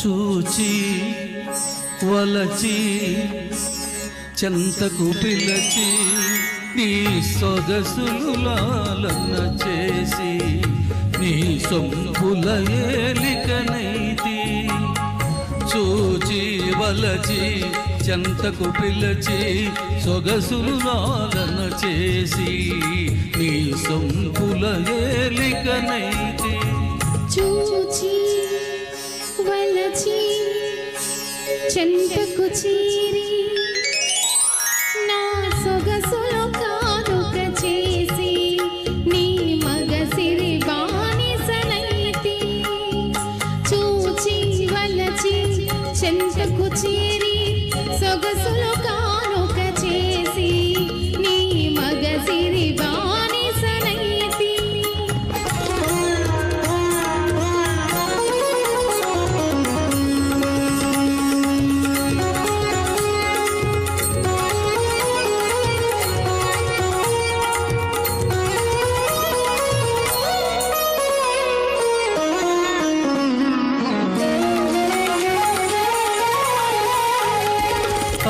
చూచి వలచి చెంతకు పిలచి నీ సొగసులు లాలన చేసి నీ సొంపుల ఏలికనైతి. చూచి వలచి చెంతకు పిలచి సొగసులు లాలన చేసి నీ సొంపుల ఏలికనైతి. చూచి వలచి చెంతకు చేరి నా సొగసులో కానుక చేసి నీ మగసిరి బానిసనైతి. చూచి వలచి చెంతకు చేరి సొగసులో కానుక చేసి నీ మగసిరి బానిసనైతి.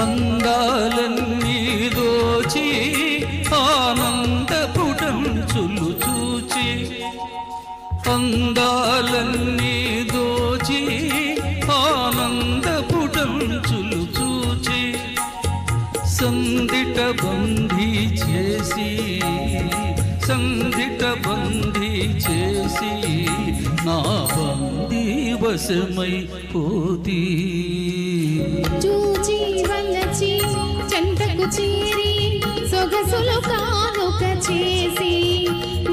అందాలన్నీ దోచి ఆనందపుటంచులు చూచి, అందాలన్నీ దోచి ఆనందపుటంచులు చూచి సందిట బందీ చేసి, సందిట బందీ చేసి నా బందీ వశమై పోతీ. చూచి వలచి చెంతకు చేరి సొగసులు కానుక చేసి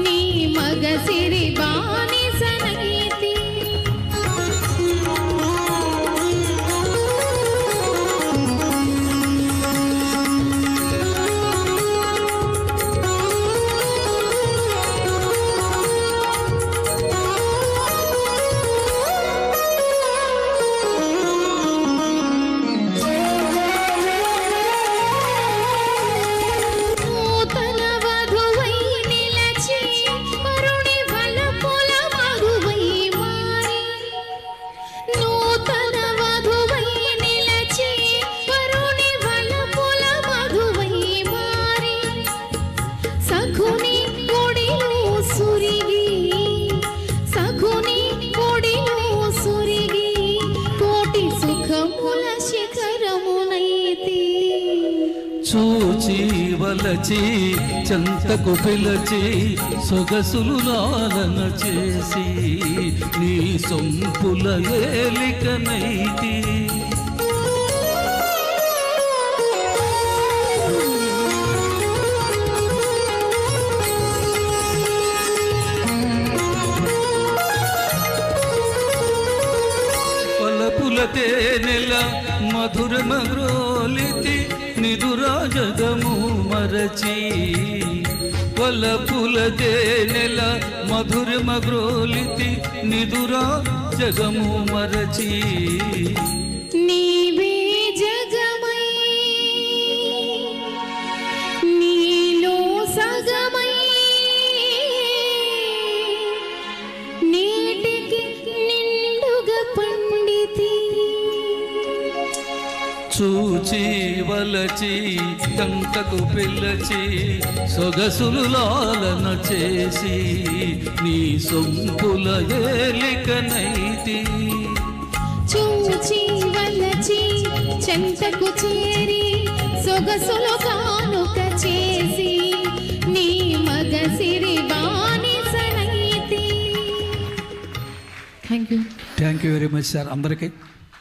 నీ మగసిరి బానిసనైతి. చూచి వలచి చెంతకు పిలచి సొగసులు లాలన చేసి నీ సొంపుల ఏలికనైతి. పలపుల తేనెల మధురమగ్రోలితి నిదురా జగము మరచి, వలపుల తేనెల మధురమగ్రోలితి నిదురా జగము మరచి. నీవే జగమై నీలో సగమై నీటికి నిండుగా పండితి. చూచి వలచి చెంతకు పిలచి సొగసులు లాలన చేసి నీ సొంపుల ఏలికనైతి. చూచి వలచి చెంతకు చేరి సొగసులు కానుక చేసి నీ మగసిరి బానిసనైతి. Thank you very much sir అందరికీ.